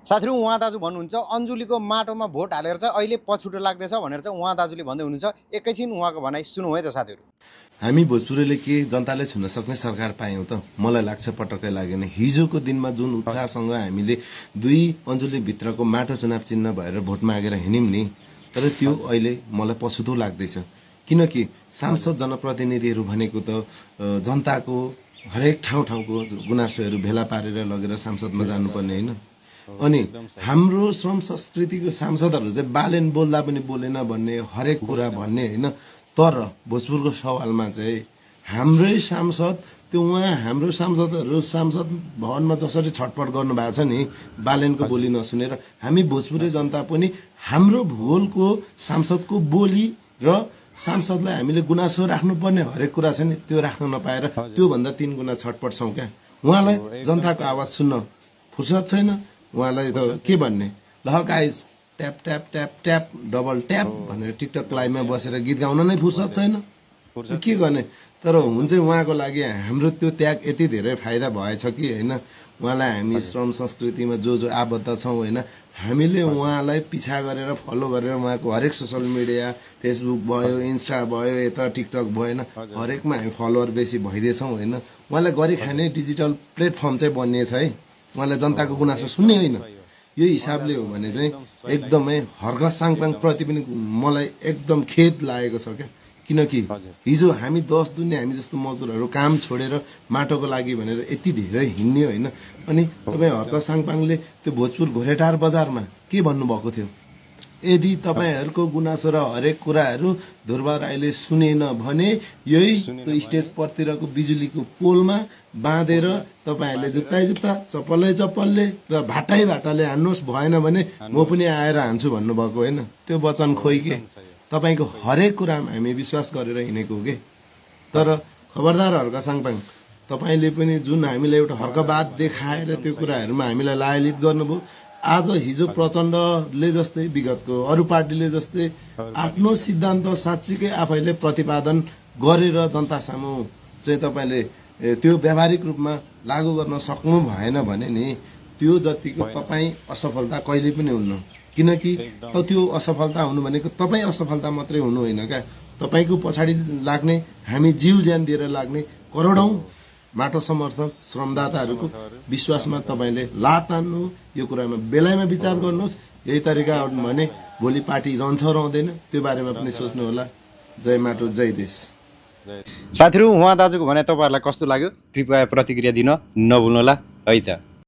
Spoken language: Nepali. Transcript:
साथीहरु उहाँ दाजु भन्नुहुन्छ अन्जुलीको माटोमा भोट हालेर चाहिँ अहिले पछुटो लाग्दैछ भनेर चाहिँ उहाँ दाजुले भन्दै हुनुहुन्छ। एकैछिन उहाँको भनाइ सुनौँ है त साथीहरु। हामी भोजपुरीले के जनताले छुन सक्ने सरकार पायौँ त? मलाई लाग्छ पटक्कै लागेन। हिजोको दिनमा जुन उत्साहसँग हामीले 2 अन्जुलीभित्रको माटो चुनाव चिन्ह भएर भोट मागेर हिँड्यौँ नि, तर त्यो अहिले मलाई पछुतो लाग्दैछ। किनकि सांसद जनप्रतिनिधिहरू भनेको त जनताको हरेक ठाउँको गुनासोहरू भेला पारेर लगेर संसदमा जानुपर्ने होइन। अनि हाम्रो श्रम संस्कृतिको सांसदहरू चाहिँ बालेन बोल्दा पनि बोलेन भन्ने, हरेक कुरा भन्ने होइन। तर भोजपुरको सवालमा चाहिँ हाम्रै सांसद, त्यो उहाँ हाम्रो सांसदहरू सांसद भवनमा जसरी छटपट गर्नुभएको छ नि बालेनको बोली नसुनेर, हामी भोजपुरे जनता पनि हाम्रो भूगोलको सांसदको बोली र सांसदलाई हामीले गुनासो राख्नुपर्ने हरेक कुरा छ नि त्यो राख्न नपाएर त्योभन्दा 3 गुणा छटपट छौँ क्या। उहाँलाई जनताको आवाज सुन्न फुर्सद छैन। उहाँलाई त के भन्ने, ल guys tap tap tap tap double tap भनेर टिकटक लाइभमा बसेर गीत गाउन नै फुर्सद छैन। के गर्ने? तर हुन्छ उहाँको लागि हाम्रो त्यो त्याग यति धेरै फाइदा भएछ कि होइन। उहाँलाई हामी श्रम संस्कृतिमा जो आबद्ध छौँ होइन, हामीले उहाँलाई पिछा गरेर फलो गरेर उहाँको हरेक सोसल मिडिया, फेसबुक भयो, इन्स्टा भयो, यता टिकटक भएन, हरेकमा हामी फलोवर बेसी भइदिएछौँ होइन। उहाँलाई गरी खाने डिजिटल प्लेटफर्म चाहिँ बनिएछ है। उहाँलाई जनताको गुनासो सुन्ने होइन। यो हिसाबले हो भने चाहिँ एकदमै हर्क साङपाङ प्रति पनि मलाई एकदम खेद लागेको छ क्या। किनकि हिजो हामी 10 दुनिया हामी जस्तो मजदुरहरू काम छोडेर माटोको लागि भनेर यति धेरै हिँड्ने होइन। अनि तपाईँ हर्क साङपाङले त्यो भोजपुर घोरेटार बजारमा के भन्नुभएको थियो? यदि तपाईँहरूको गुनासो र हरेक कुराहरू ध्रुव राईले सुनेन भने यही त्यो स्टेज परतिरको बिजुलीको पोलमा बाँधेर तपाईँहरूले जुत्ता चप्पलले र भाटाले हान्नुहोस्, भएन भने म पनि आएर हान्छु भन्नुभएको होइन। त्यो वचन खोइ के तपाईँको हरेक कुरामा हामी विश्वास गरेर हिँडेको हो कि। तर खबरदार हर्क साङपाङ, तपाईँले पनि जुन हामीलाई एउटा हर्कवाद देखाएर त्यो कुराहरूमा हामीलाई लालित गर्नुभयो। आज हिजो प्रचण्डले जस्तै विगतको अरू पार्टीले जस्तै आफ्नो सिद्धान्त साँच्चीकै आफैले प्रतिपादन गरेर जनता सामु चाहिँ तपाईँले त्यो व्यावहारिक रूपमा लागू गर्न सक्नु भएन भने नि त्यो जतिको तपाईँ असफलता कहिले पनि हुन्न। किनकि त्यो असफलता हुनु भनेको तपाईँ असफलता मात्रै हुनु होइन क्या। तपाईँको पछाडि लाग्ने, हामी जीव ज्यान दिएर लाग्ने करोडौँ माटो समर्थक श्रमदाताहरूको विश्वासमा तपाईँले लात तान्नु, यो कुरामा बेलायमा विचार गर्नुहोस्। यही तरिका भने भोलि पार्टी रहन्छ रहँदैन त्यो बारेमा पनि सोच्नु होला। जय माटो जय देश। साथीहरु उहाँ दाजुको भनाइ तपाईहरुलाई कस्तो लाग्यो कृपया प्रतिक्रिया दिन नभुल्नुहोला है त।